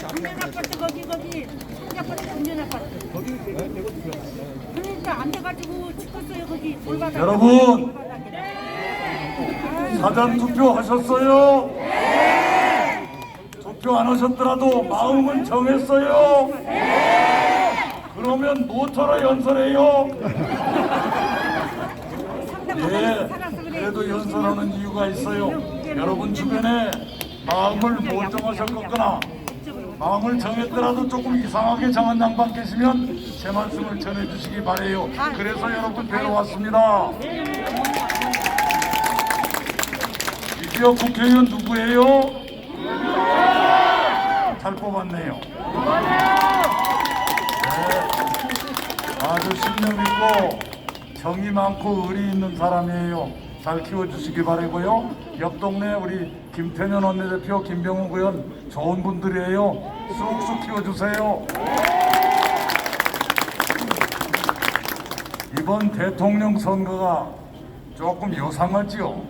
국민 아파트 거기 아파트 국민 아파트 그러니까 안 돼가지고 죽었어요 거기 돌바닥. 여러분 사전 투표 하셨어요? 투표 안 하셨더라도 마음은 정했어요? 그러면 모터로 연설해요? 예, 그래도 연설하는 이유가 있어요. 여러분 주변에 마음을 못 정하셨거나 마음을 정했더라도 조금 이상하게 정한 양반 계시면 제 말씀을 전해주시기 바래요. 그래서 여러분 뵈러 왔습니다. 드디어 국회의원 누구예요? 잘 뽑았네요. 네, 아주 신념 있고 정이 많고 의리 있는 사람이에요. 잘 키워주시기 바라고요. 옆 동네 우리 김태년 원내대표, 김병욱 의원 좋은 분들이에요. 쑥쑥 키워주세요. 이번 대통령 선거가 조금 요상하지요.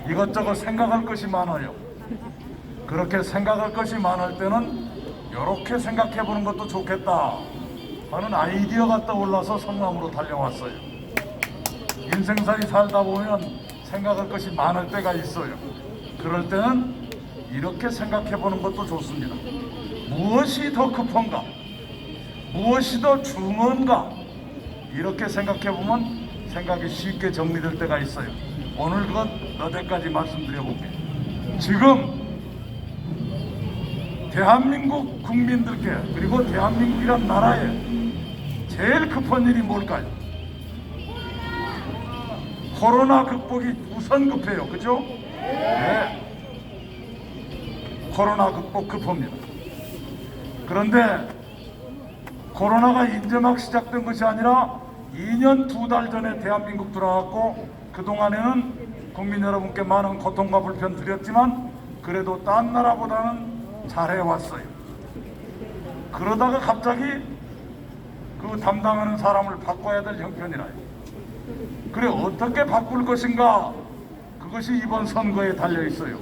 이것저것 생각할 것이 많아요. 그렇게 생각할 것이 많을 때는 이렇게 생각해 보는 것도 좋겠다 하는 아이디어가 떠올라서 성남으로 달려왔어요. 인생살이 살다 보면 생각할 것이 많을 때가 있어요. 그럴 때는 이렇게 생각해 보는 것도 좋습니다. 무엇이 더 급한가? 무엇이 더 중요한가? 이렇게 생각해 보면 생각이 쉽게 정리될 때가 있어요. 오늘 그것 몇 가지 말씀드려 볼게요. 지금 대한민국 국민들께 그리고 대한민국이란 나라에 제일 급한 일이 뭘까요? 코로나 극복이 우선 급해요. 그죠? 네. 코로나 극복 급합니다. 그런데 코로나가 이제 막 시작된 것이 아니라 2년 2달 전에 대한민국 들어왔고 그동안에는 국민 여러분께 많은 고통과 불편 드렸지만 그래도 딴 나라보다는 잘해왔어요. 그러다가 갑자기 그 담당하는 사람을 바꿔야 될 형편이라요. 그래 어떻게 바꿀 것인가? 그것이 이번 선거에 달려 있어요.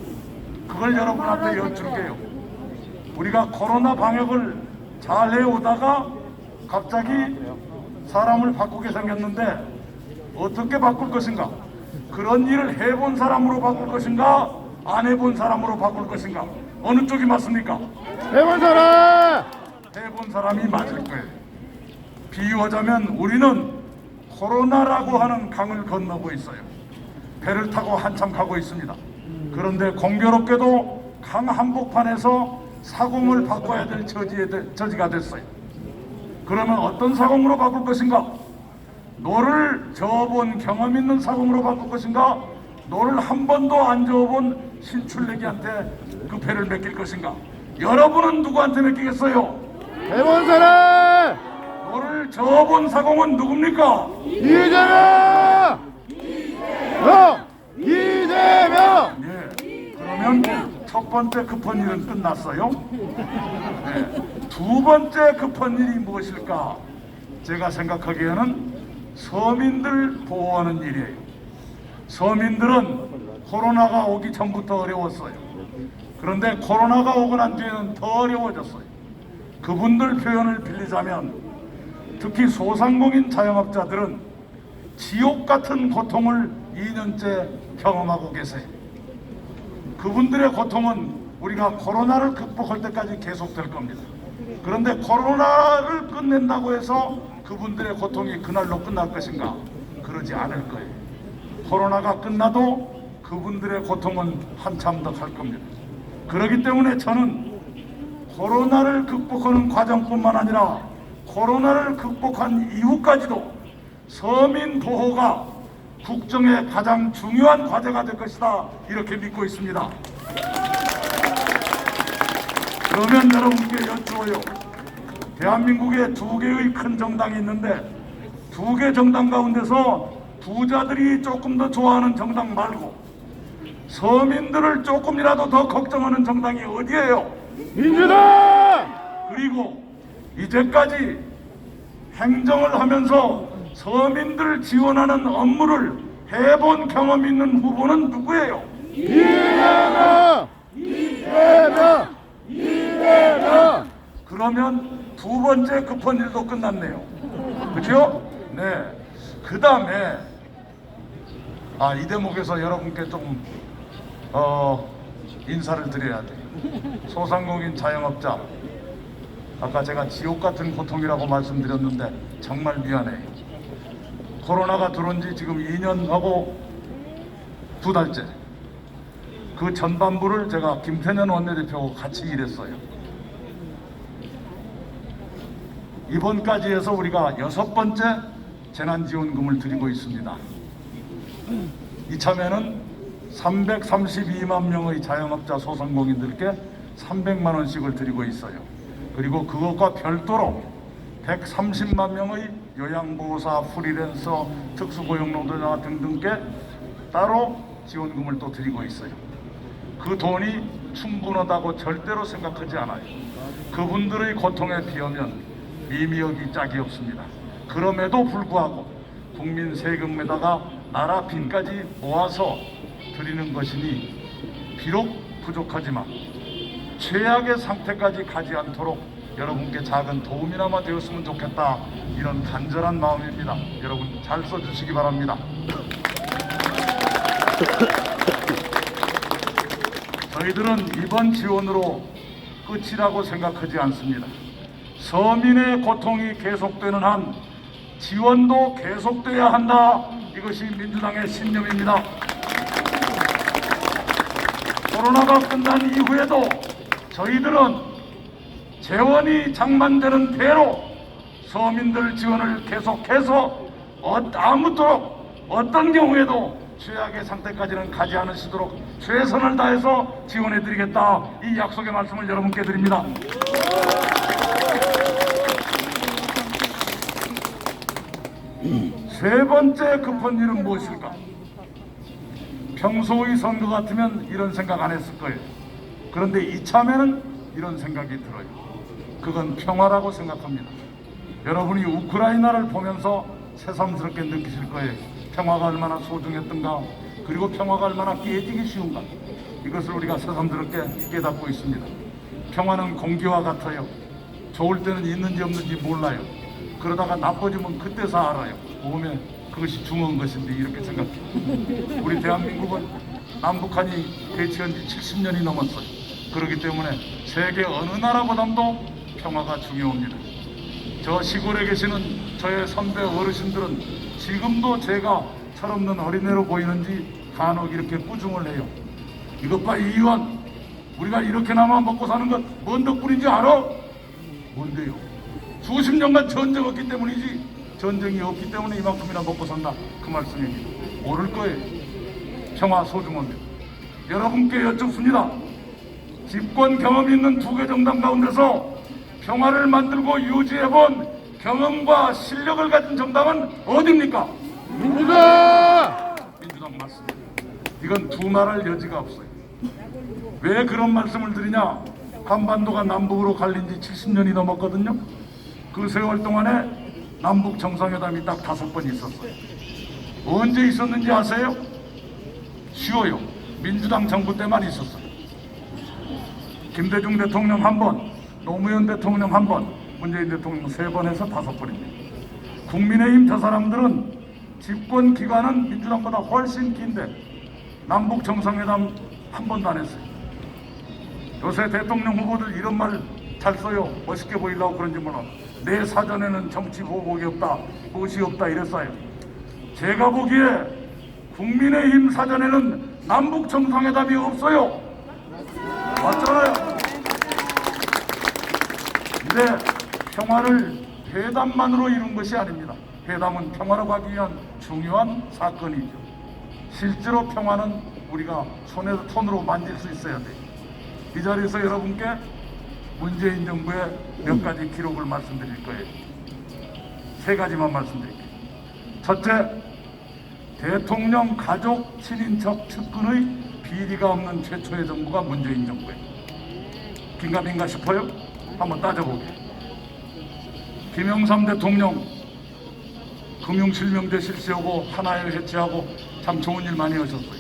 그걸 여러분한테 여쭐게요. 우리가 코로나 방역을 잘 해오다가 갑자기 사람을 바꾸게 생겼는데 어떻게 바꿀 것인가? 그런 일을 해본 사람으로 바꿀 것인가? 안 해본 사람으로 바꿀 것인가? 어느 쪽이 맞습니까? 해본 사람! 해본 사람이 맞을 거예요. 비유하자면 우리는 코로나라고 하는 강을 건너고 있어요. 배를 타고 한참 가고 있습니다. 그런데 공교롭게도 강 한복판에서 사공을 바꿔야 될 처지가 됐어요. 그러면 어떤 사공으로 바꿀 것인가? 노를 저어본 경험 있는 사공으로 바꿀 것인가? 노를 한 번도 안 저어본 신출내기한테 그 배를 맡길 것인가? 여러분은 누구한테 맡기겠어요? 해본 사람! 노를 저어본 사공은 누굽니까? 이재명! 이재명! 예. 그러면 첫 번째 급한 일은 끝났어요. 네. 두 번째 급한 일이 무엇일까? 제가 생각하기에는 서민들 보호하는 일이에요. 서민들은 코로나가 오기 전부터 어려웠어요. 그런데 코로나가 오고 난 뒤에는 더 어려워졌어요. 그분들 표현을 빌리자면 특히 소상공인 자영업자들은 지옥 같은 고통을 2년째 경험하고 계세요. 그분들의 고통은 우리가 코로나를 극복할 때까지 계속될 겁니다. 그런데 코로나를 끝낸다고 해서 그분들의 고통이 그날로 끝날 것인가? 그러지 않을 거예요. 코로나가 끝나도 그분들의 고통은 한참 더 갈 겁니다. 그렇기 때문에 저는 코로나를 극복하는 과정뿐만 아니라 코로나를 극복한 이후까지도 서민 보호가 국정의 가장 중요한 과제가 될 것이다 이렇게 믿고 있습니다. 그러면 여러분께 여쭈어요. 대한민국에 두 개의 큰 정당이 있는데 두 개 정당 가운데서 부자들이 조금 더 좋아하는 정당 말고 서민들을 조금이라도 더 걱정하는 정당이 어디예요? 민주당! 그리고 이제까지 행정을 하면서 서민들 지원하는 업무를 해본 경험 있는 후보는 누구예요? 이재명! 그러면 두 번째 급한 일도 끝났네요. 그죠? 네. 그 다음에 이 대목에서 여러분께 좀 인사를 드려야 돼요. 소상공인 자영업자, 아까 제가 지옥 같은 고통이라고 말씀드렸는데 정말 미안해요. 코로나가 들어온 지 지금 2년하고 2달째. 그 전반부를 제가 김태년 원내대표하고 같이 일했어요. 이번까지 해서 우리가 6번째 재난지원금을 드리고 있습니다. 이참에는 332만 명의 자영업자 소상공인들께 300만 원씩을 드리고 있어요. 그리고 그것과 별도로 130만 명의 요양보호사, 프리랜서, 특수고용노동자 등등께 따로 지원금을 또 드리고 있어요. 그 돈이 충분하다고 절대로 생각하지 않아요. 그분들의 고통에 비하면 미미하기 짝이 없습니다. 그럼에도 불구하고 국민 세금에다가 나라 빚까지 모아서 드리는 것이니 비록 부족하지만 최악의 상태까지 가지 않도록 여러분께 작은 도움이나마 되었으면 좋겠다, 이런 간절한 마음입니다. 여러분 잘 써주시기 바랍니다. 저희들은 이번 지원으로 끝이라고 생각하지 않습니다. 서민의 고통이 계속되는 한 지원도 계속돼야 한다. 이것이 민주당의 신념입니다. 코로나가 끝난 이후에도 저희들은 재원이 장만되는 대로 서민들 지원을 계속해서 아무쪼록 어떤 경우에도 최악의 상태까지는 가지 않으시도록 최선을 다해서 지원해드리겠다, 이 약속의 말씀을 여러분께 드립니다. 세 번째 급한 일은 무엇일까? 평소의 선거 같으면 이런 생각 안 했을 거예요. 그런데 이참에는 이런 생각이 들어요. 그건 평화라고 생각합니다. 여러분이 우크라이나를 보면서 새삼스럽게 느끼실 거예요. 평화가 얼마나 소중했던가, 그리고 평화가 얼마나 깨지기 쉬운가, 이것을 우리가 새삼스럽게 깨닫고 있습니다. 평화는 공기와 같아요. 좋을 때는 있는지 없는지 몰라요. 그러다가 나빠지면 그때서 알아요. 오면 그것이 중요한 것인데, 이렇게 생각해요. 우리 대한민국은 남북한이 대치한 지 70년이 넘었어요. 그렇기 때문에 세계 어느 나라보다도 평화가 중요합니다. 저 시골에 계시는 저의 선배 어르신들은 지금도 제가 철없는 어린애로 보이는지 간혹 이렇게 꾸중을 해요. 이것 봐, 이 의원, 우리가 이렇게나마 먹고 사는 건 뭔 덕분인지 알아? 뭔데요? 수십 년간 전쟁했기 때문이지, 전쟁이 없기 때문에 이만큼이나 먹고 산다, 그 말씀입니다. 모를 거예요. 평화 소중합니다. 여러분께 여쭙습니다. 집권 경험이 있는 두 개 정당 가운데서 평화를 만들고 유지해본 경험과 실력을 가진 정당은 어디입니까? 민주당! 민주당 맞습니다. 이건 두말할 여지가 없어요. 왜 그런 말씀을 드리냐? 한반도가 남북으로 갈린 지 70년이 넘었거든요. 그 세월 동안에 남북 정상회담이 딱 5번 있었어요. 언제 있었는지 아세요? 쉬워요. 민주당 정부 때만 있었어요. 김대중 대통령 1번, 노무현 대통령 1번, 문재인 대통령 3번 해서 5번입니다. 국민의힘 저 사람들은 집권 기간은 민주당보다 훨씬 긴데 남북 정상회담 1번도 안 했어요. 요새 대통령 후보들 이런 말 잘 써요. 멋있게 보이려고 그런지 몰라. 내 사전에는 정치 보복이 없다, 무엇이 없다 이랬어요. 제가 보기에 국민의힘 사전에는 남북 정상회담이 없어요. 맞잖아요. 근데 평화를 회담만으로 이룬 것이 아닙니다. 회담은 평화로 가기 위한 중요한 사건이죠. 실제로 평화는 우리가 손으로 만질 수 있어야 돼요. 이 자리에서 여러분께 문재인 정부의 몇 가지 기록을 말씀드릴 거예요. 3가지만 말씀드릴게요. 첫째, 대통령 가족 친인척 측근의 비리가 없는 최초의 정부가 문재인 정부예요. 긴가민가 싶어요? 한번 따져보게. 김영삼 대통령 금융실명제 실시하고 하나를 해체하고 참 좋은 일 많이 하셨어요.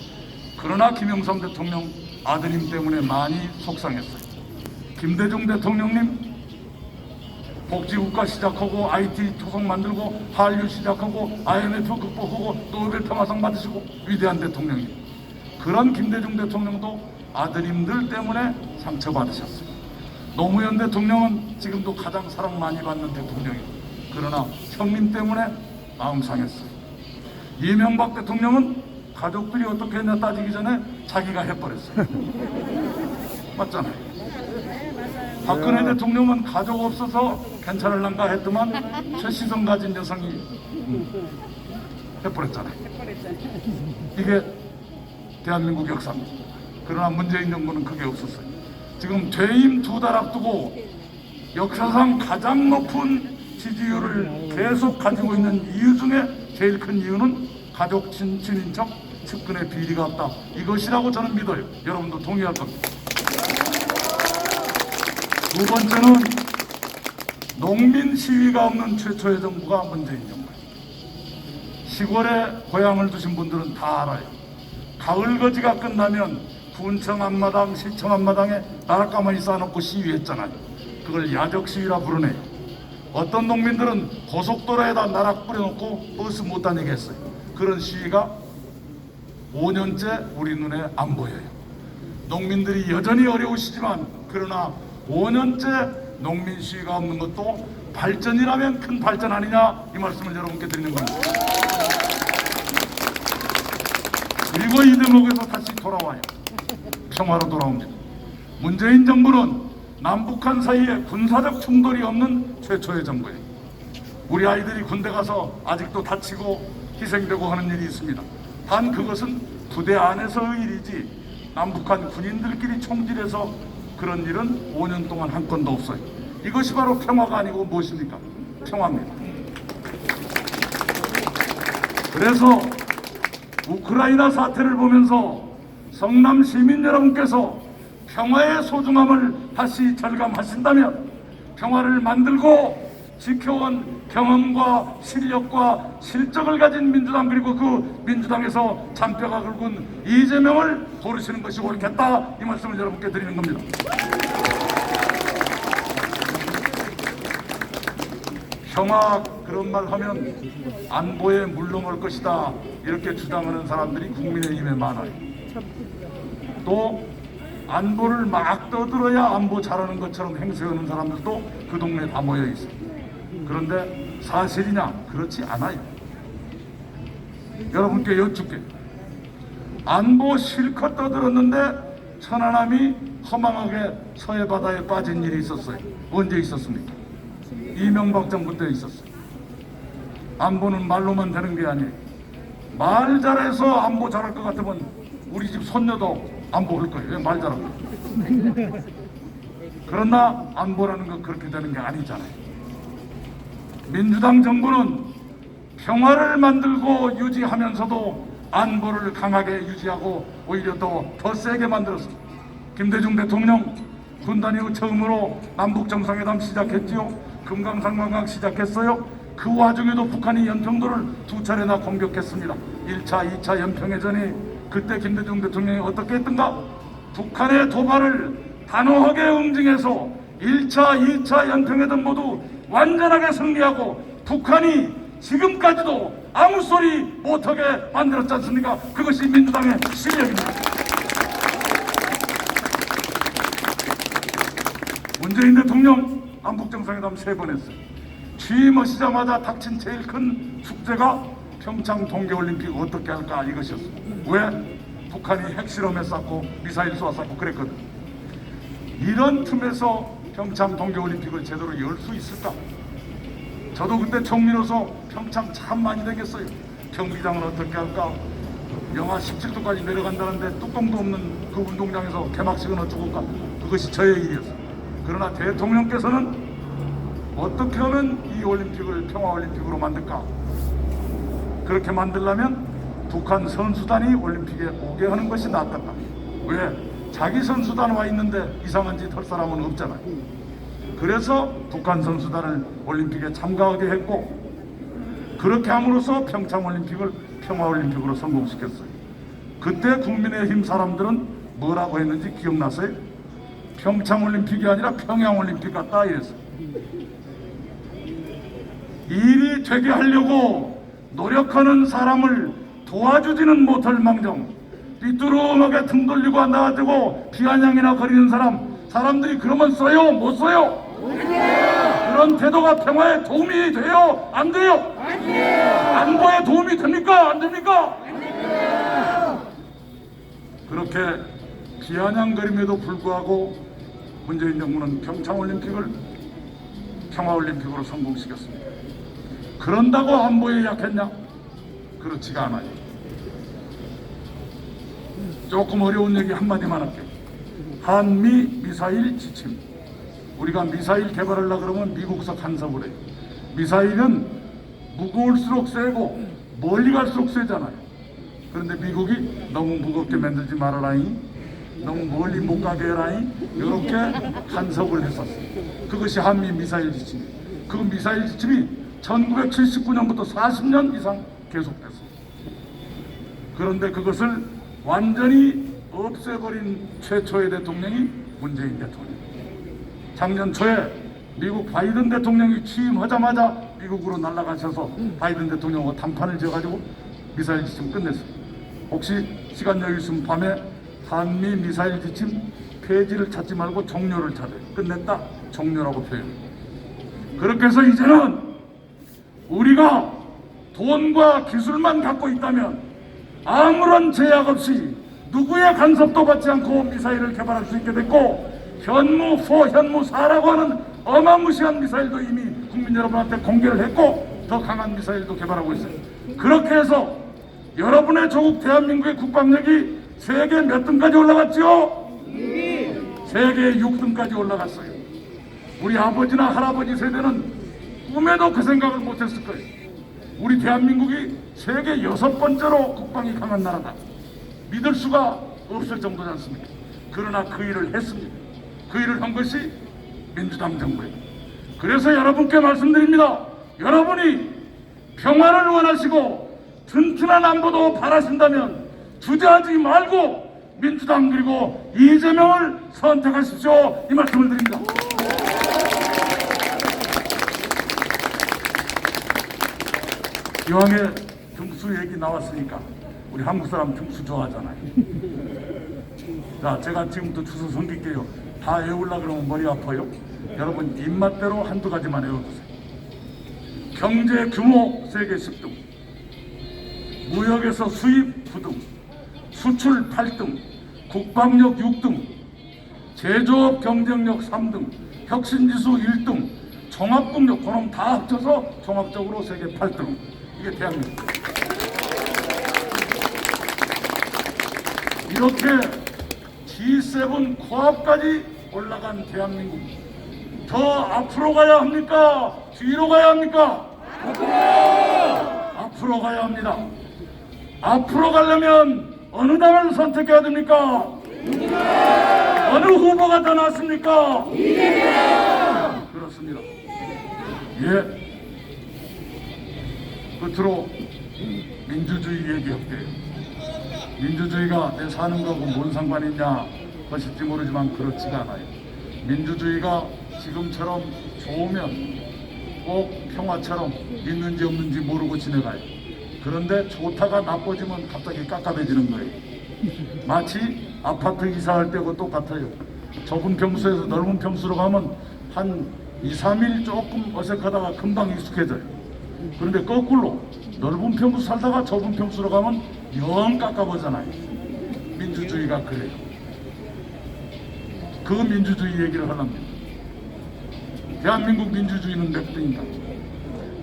그러나 김영삼 대통령 아드님 때문에 많이 속상했어요. 김대중 대통령님 복지국가 시작하고 IT 토속 만들고 한류 시작하고 IMF 극복하고 노벨 평화상 받으시고 위대한 대통령이, 그런 김대중 대통령도 아드님들 때문에 상처받으셨어요. 노무현 대통령은 지금도 가장 사랑 많이 받는 대통령이고, 그러나 형님 때문에 마음 상했어요. 이명박 대통령은 가족들이 어떻게 했냐 따지기 전에 자기가 해버렸어요. 맞잖아요. 박근혜 대통령은 가족 없어서 괜찮을란가 했더만 최시성 가진 여성이 해버렸잖아요. 이게 대한민국 역사입니다. 그러나 문재인 정부는 그게 없었어요. 지금 퇴임 2달 앞두고 역사상 가장 높은 지지율을 계속 가지고 있는 이유 중에 제일 큰 이유는 가족 친인척 측근의 비리가 없다, 이것이라고 저는 믿어요. 여러분도 동의할 겁니다. 두 번째는 농민 시위가 없는 최초의 정부가 문재인 정부예요. 시골에 고향을 두신 분들은 다 알아요. 가을거지가 끝나면 군청 앞마당, 시청 앞마당에 나락가마니 쌓아놓고 시위했잖아요. 그걸 야적 시위라 부르네요. 어떤 농민들은 고속도로에다 나락 뿌려놓고 버스 못 다니게 했어요. 그런 시위가 5년째 우리 눈에 안 보여요. 농민들이 여전히 어려우시지만, 그러나 5년째 농민 시위가 없는 것도 발전이라면 큰 발전 아니냐, 이 말씀을 여러분께 드리는 겁니다. 그리고 이 대목에서 다시 돌아와요. 평화로 돌아옵니다. 문재인 정부는 남북한 사이에 군사적 충돌이 없는 최초의 정부예요. 우리 아이들이 군대 가서 아직도 다치고 희생되고 하는 일이 있습니다. 단 그것은 부대 안에서의 일이지 남북한 군인들끼리 총질해서 그런 일은 5년 동안 한 건도 없어요. 이것이 바로 평화가 아니고 무엇입니까? 평화입니다. 그래서 우크라이나 사태를 보면서 성남 시민 여러분께서 평화의 소중함을 다시 절감하신다면, 평화를 만들고 지켜온 경험과 실력과 실적을 가진 민주당, 그리고 그 민주당에서 잔뼈가 굵은 이재명을 고르시는 것이 옳겠다, 이 말씀을 여러분께 드리는 겁니다. 평화 그런 말 하면 안보에 물러올 것이다, 이렇게 주장하는 사람들이 국민의힘에 많아요. 또 안보를 막 떠들어야 안보 잘하는 것처럼 행세하는 사람들도 그 동네에 다 모여 있어요. 그런데 사실이냐? 그렇지 않아요. 여러분께 여쭙게, 안보 실컷 떠들었는데 천안함이 허망하게 서해 바다에 빠진 일이 있었어요. 언제 있었습니까? 이명박 정부 때 있었어요. 안보는 말로만 되는 게 아니에요. 말 잘해서 안보 잘할 것 같으면 우리 집 손녀도 안보할 거예요. 왜 말 잘하고. 그러나 안보라는 건 그렇게 되는 게 아니잖아요. 민주당 정부는 평화를 만들고 유지하면서도 안보를 강하게 유지하고 오히려 더 세게 만들었습니다. 김대중 대통령 군단 이후 처음으로 남북 정상회담 시작했지요. 금강산 관광 시작했어요. 그 와중에도 북한이 연평도를 2차례나 공격했습니다. 1차, 2차 연평해전이, 그때 김대중 대통령이 어떻게 했던가? 북한의 도발을 단호하게 응징해서 1차, 2차 연평해전 모두 완전하게 승리하고 북한이 지금까지도 아무 소리 못하게 만들었지 않습니까? 그것이 민주당의 실력입니다. 문재인 대통령 남북정상회담 3번 했어요. 취임하시자마자 닥친 제일 큰 숙제가 평창 동계올림픽 어떻게 할까, 이것이었어요. 왜? 북한이 핵실험에 쌓고 미사일 쏘아 쌓고 그랬거든. 이런 틈에서 평창 동계올림픽을 제대로 열 수 있을까? 저도 그때 총리로서 평창 참 많이 되겠어요. 경기장을 어떻게 할까? 영하 17도까지 내려간다는데 뚜껑도 없는 그 운동장에서 개막식은 어쩌고 할까? 그것이 저의 일이었어요. 그러나 대통령께서는 어떻게 하면 이 올림픽을 평화올림픽으로 만들까? 그렇게 만들려면 북한 선수단이 올림픽에 오게 하는 것이 낫겠다. 왜? 자기 선수단 와 있는데 이상한 짓 할 사람은 없잖아요. 그래서 북한 선수단을 올림픽에 참가하게 했고, 그렇게 함으로써 평창올림픽을 평화올림픽으로 성공시켰어요. 그때 국민의힘 사람들은 뭐라고 했는지 기억나세요? 평창올림픽이 아니라 평양올림픽 같다 이랬어요. 일이 되게 하려고 노력하는 사람을 도와주지는 못할 망정 삐뚤음하게 등 돌리고 앉아가지고 비아냥이나 거리는 사람들이 그러면 써요? 못 써요? 그런 태도가 평화에 도움이 돼요? 안 돼요? 안보에 도움이 됩니까? 안 됩니까? 그렇게 비아냥거림에도 불구하고 문재인 정부는 평창올림픽을 평화올림픽으로 성공시켰습니다. 그런다고 안보에 약했냐? 그렇지가 않아요. 조금 어려운 얘기 한마디만 할게요. 한미 미사일 지침. 우리가 미사일 개발하려고 그러면 미국서 간섭을 해요. 미사일은 무거울수록 세고 멀리 갈수록 세잖아요. 그런데 미국이 너무 무겁게 만들지 말아라잉, 너무 멀리 못 가게 해라잉, 이렇게 간섭을 했었어요. 그것이 한미 미사일 지침. 그 미사일 지침이 1979년부터 40년 이상 계속됐어요. 그런데 그것을 완전히 없애버린 최초의 대통령이 문재인 대통령. 작년 초에 미국 바이든 대통령이 취임하자마자 미국으로 날아가셔서 바이든 대통령하고 담판을 지어가지고 미사일 지침 끝냈어요. 혹시 시간 여유 있으면 밤에 한미 미사일 지침 폐지를 찾지 말고 종료를 찾아요. 끝냈다, 종료라고 표현해요. 그렇게 해서 이제는 우리가 돈과 기술만 갖고 있다면 아무런 제약 없이 누구의 간섭도 받지 않고 미사일을 개발할 수 있게 됐고, 현무4, 현무4라고 하는 어마무시한 미사일도 이미 국민 여러분한테 공개를 했고 더 강한 미사일도 개발하고 있어요. 그렇게 해서 여러분의 조국 대한민국의 국방력이 세계 몇 등까지 올라갔죠? 세계 6등까지 올라갔어요. 우리 아버지나 할아버지 세대는 꿈에도 그 생각을 못했을 거예요. 우리 대한민국이 세계 6번째로 국방이 강한 나라다. 믿을 수가 없을 정도지 않습니까? 그러나 그 일을 했습니다. 그 일을 한 것이 민주당 정부예요. 그래서 여러분께 말씀드립니다. 여러분이 평화를 원하시고 튼튼한 안보도 바라신다면 주저하지 말고 민주당 그리고 이재명을 선택하십시오. 이 말씀을 드립니다. 이왕에 등수 얘기 나왔으니까 우리 한국 사람 등수 좋아하잖아요. 자, 제가 지금부터 주소 섬길게요. 다 외우려고 그러면 머리 아파요. 여러분 입맛대로 한두 가지만 외워주세요. 경제 규모 세계 10등, 무역에서 수입 9등, 수출 8등, 국방력 6등, 제조업 경쟁력 3등, 혁신지수 1등, 종합국력, 그럼 다 합쳐서 종합적으로 세계 8등. 이게 대한민국. 이렇게 G7 코앞까지 올라간 대한민국. 더 앞으로 가야 합니까? 뒤로 가야 합니까? 앞으로 가야 합니다. 앞으로 가려면 어느 당을 선택해야 됩니까? 어느 후보가 더 낫습니까? 그렇습니다. 예. 끝으로 민주주의 얘기할게요. 민주주의가 내 사는 거하고 뭔 상관이 있냐 하실지 모르지만 그렇지가 않아요. 민주주의가 지금처럼 좋으면 꼭 평화처럼 있는지 없는지 모르고 지내가요. 그런데 좋다가 나빠지면 갑자기 깝깝해지는 거예요. 마치 아파트 이사할 때하고 똑같아요. 좁은 평수에서 넓은 평수로 가면 한 2, 3일 조금 어색하다가 금방 익숙해져요. 그런데 거꾸로 넓은 평수 살다가 좁은 평수로 가면 영 깝깝하잖아요. 민주주의가 그래요. 그 민주주의 얘기를 하랍니다. 대한민국 민주주의는 몇 등인가?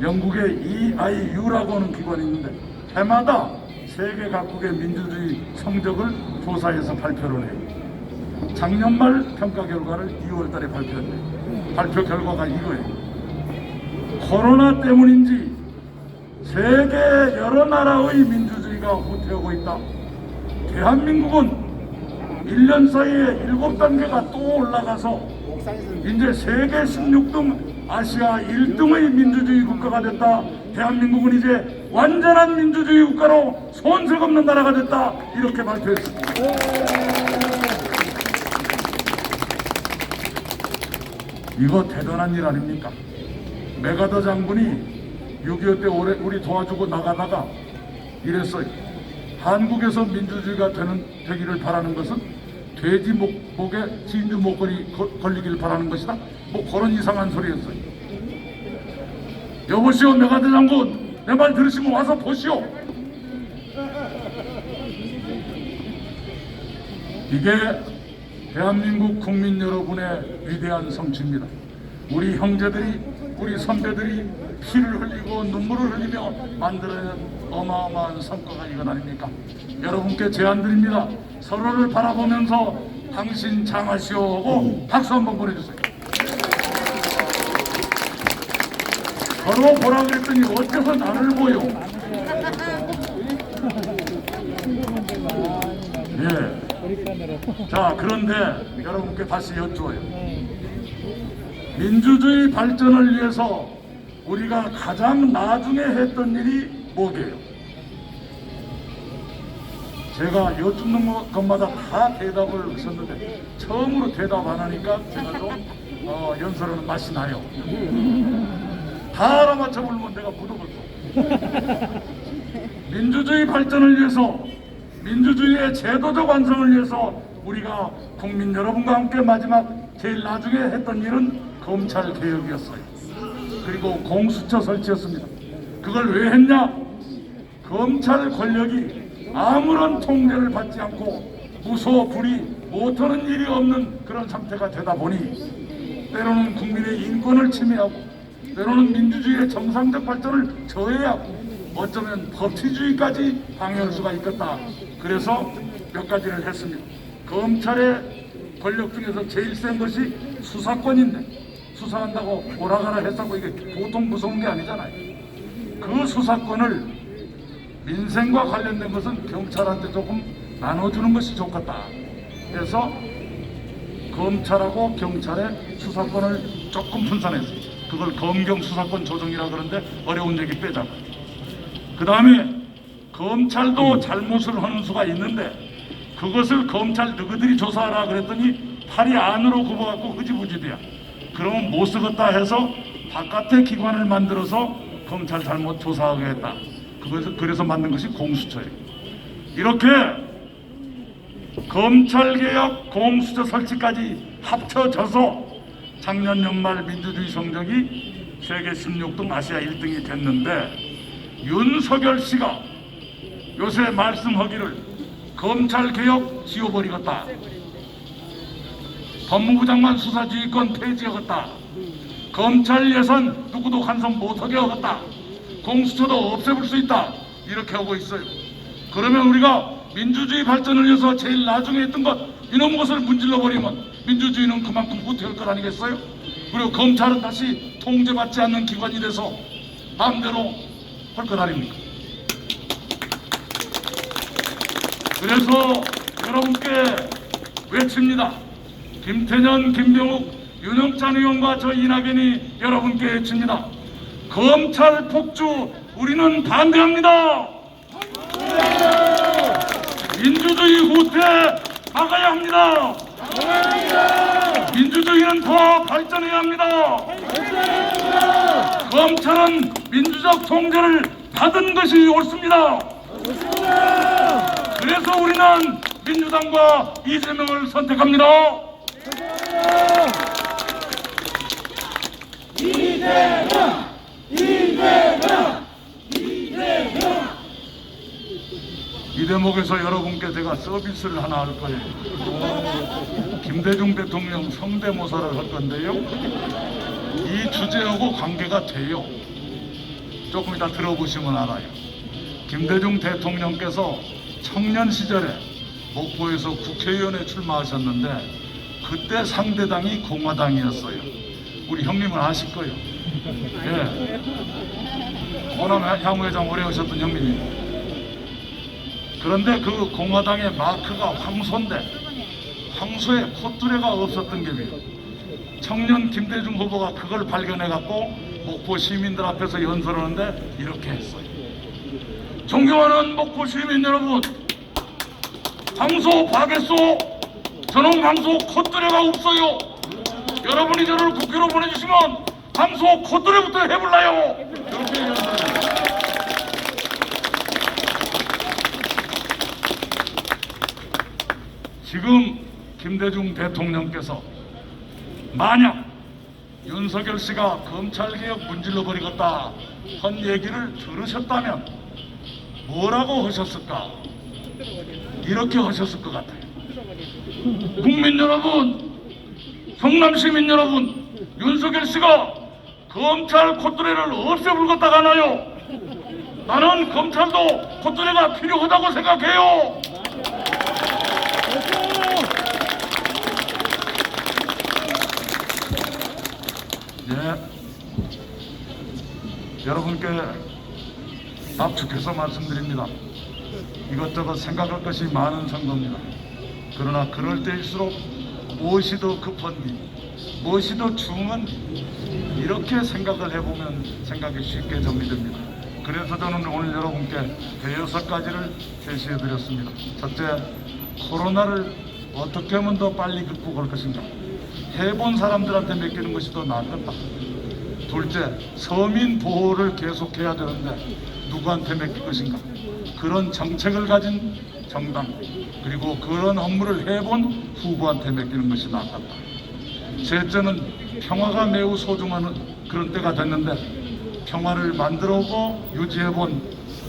영국의 EIU라고 하는 기관이 있는데 해마다 세계 각국의 민주주의 성적을 조사해서 발표를 해요. 작년 말 평가 결과를 2월 달에 발표했네요. 발표 결과가 이거예요. 코로나 때문인지 세계 여러 나라의 민주주의가 후퇴하고 있다. 대한민국은 1년 사이에 7단계가 또 올라가서 이제 세계 16등 아시아 1등의 민주주의 국가가 됐다. 대한민국은 이제 완전한 민주주의 국가로 손색 없는 나라가 됐다. 이렇게 발표했습니다. 이거 대단한 일 아닙니까? 메가더 장군이 6.25 때 우리 도와주고 나가다가 이랬어요. 한국에서 민주주의가 되기를 바라는 것은 돼지 목에 진주 목걸이 걸리길 바라는 것이다. 뭐 그런 이상한 소리였어요. 여보시오 메가드 장군, 내 말 들으시면 와서 보시오. 이게 대한민국 국민 여러분의 위대한 성취입니다. 우리 형제들이, 우리 선배들이 피를 흘리고 눈물을 흘리며 만들어낸 어마어마한 성과가 이건 아닙니까? 여러분께 제안드립니다. 서로를 바라보면서 당신 장하시오 하고 박수 한번 보내주세요. 서로 보라 그랬더니 어째서 나를 보여? 예. 자, 그런데 여러분께 다시 여쭈어요. 민주주의 발전을 위해서 우리가 가장 나중에 했던 일이 뭐게요? 제가 여쭙는 것마다 다 대답을 썼는데 처음으로 대답 안 하니까 제가 좀 연설하는 맛이 나요. 다 알아맞혀 보면 내가 묻어버렸어. 민주주의 발전을 위해서, 민주주의의 제도적 완성을 위해서 우리가 국민 여러분과 함께 마지막 제일 나중에 했던 일은 검찰 개혁이었어요. 그리고 공수처 설치였습니다. 그걸 왜 했냐? 검찰 권력이 아무런 통제를 받지 않고 무소불위 못하는 일이 없는 그런 상태가 되다 보니 때로는 국민의 인권을 침해하고 때로는 민주주의의 정상적 발전을 저해하고 어쩌면 법치주의까지 방해할 수가 있겠다. 그래서 몇 가지를 했습니다. 검찰의 권력 중에서 제일 센 것이 수사권인데 수사한다고 오라가라 했다고 이게 보통 무서운 게 아니잖아요. 그 수사권을 민생과 관련된 것은 경찰한테 조금 나눠주는 것이 좋겠다. 그래서 검찰하고 경찰의 수사권을 조금 분산했어요. 그걸 검경 수사권 조정이라 그러는데 어려운 얘기 빼자고. 그 다음에 검찰도 잘못을 하는 수가 있는데 그것을 검찰 너희들이 조사하라 그랬더니 팔이 안으로 굽어갖고 흐지부지돼야. 그러면 못 쓰겠다 해서 바깥에 기관을 만들어서 검찰 잘못 조사하게 했다. 그래서 만든 것이 공수처예요. 이렇게 검찰개혁 공수처 설치까지 합쳐져서 작년 연말 민주주의 성적이 세계 16등 아시아 1등이 됐는데 윤석열 씨가 요새 말씀하기를 검찰개혁 지워버리겠다. 법무부 장관 수사지휘권 폐지하겠다. 검찰 예산 누구도 간섭 못하게 하겠다. 공수처도 없애볼 수 있다. 이렇게 하고 있어요. 그러면 우리가 민주주의 발전을 위해서 제일 나중에 했던 것 이놈 것을 문질러버리면 민주주의는 그만큼 후퇴할 것 아니겠어요? 그리고 검찰은 다시 통제받지 않는 기관이 돼서 마음대로 할 것 아닙니까? 그래서 여러분께 외칩니다. 김태년, 김병욱, 윤영찬 의원과 저 이낙연이 여러분께 외칩니다. 검찰 폭주 우리는 반대합니다. 민주주의 후퇴 막아야 합니다. 민주주의는 더 발전해야 합니다. 검찰은 민주적 통제를 받은 것이 옳습니다. 그래서 우리는 민주당과 이재명을 선택합니다. 이 대목에서 여러분께 제가 서비스를 하나 할 거예요. 김대중 대통령 성대모사를 할 건데요. 이 주제하고 관계가 돼요. 조금 이따 들어보시면 알아요. 김대중 대통령께서 청년 시절에 목포에서 국회의원에 출마하셨는데 그때 상대당이 공화당이었어요. 우리 형님은 아실 거예요. 예. 호남 향후회장 오래 하셨던 형님이. 그런데 그 공화당의 마크가 황소인데 황소에 콧두레가 없었던 게요. 청년 김대중 후보가 그걸 발견해갖고 목포 시민들 앞에서 연설하는데 이렇게 했어요. 존경하는 목포 시민 여러분, 황소 박겠소? 저는 황소 콧두레가 없어요. 여러분이 저를 국회로 보내주시면 황소 콧두레부터 해볼라요. 이렇게 연설을 지금 김대중 대통령께서 만약 윤석열 씨가 검찰개혁 문질러 버리겠다 한 얘기를 들으셨다면 뭐라고 하셨을까? 이렇게 하셨을 것 같아요. 국민 여러분, 성남시민 여러분, 윤석열 씨가 검찰 콧뚜레를 없애불겠다가 하나요? 나는 검찰도 콧뚜레가 필요하다고 생각해요. 네, 여러분께 압축해서 말씀드립니다. 이것저것 생각할 것이 많은 선거입니다. 그러나 그럴 때일수록 무엇이 더 급한지, 무엇이 더 중요한지 이렇게 생각을 해보면 생각이 쉽게 정리됩니다. 그래서 저는 오늘 여러분께 대여섯 가지를 제시해드렸습니다. 첫째, 코로나를 어떻게 하면 더 빨리 극복할 것인가. 해본 사람들한테 맡기는 것이 더 낫겠다. 둘째, 서민 보호를 계속해야 되는데 누구한테 맡길 것인가. 그런 정책을 가진 정당, 그리고 그런 업무를 해본 후보한테 맡기는 것이 낫겠다. 셋째는 평화가 매우 소중한 그런 때가 됐는데 평화를 만들어오고 유지해본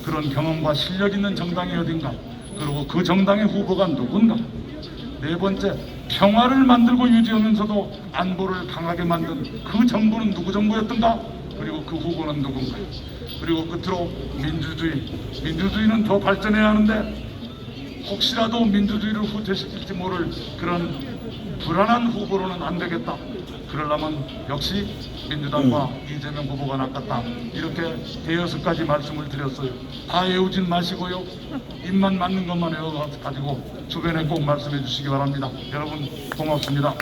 그런 경험과 실력 있는 정당이 어딘가, 그리고 그 정당의 후보가 누군가. 네 번째, 평화를 만들고 유지하면서도 안보를 강하게 만든 그 정부는 누구 정부였던가, 그리고 그 후보는 누군가. 그리고 끝으로 민주주의는 더 발전해야 하는데 혹시라도 민주주의를 후퇴시킬지 모를 그런 불안한 후보로는 안 되겠다. 그러려면 역시 민주당과 이재명 후보가 낫겠다. 이렇게 대여섯 가지 말씀을 드렸어요. 다 외우진 마시고요. 입만 맞는 것만 외워가지고 주변에 꼭 말씀해 주시기 바랍니다. 여러분 고맙습니다.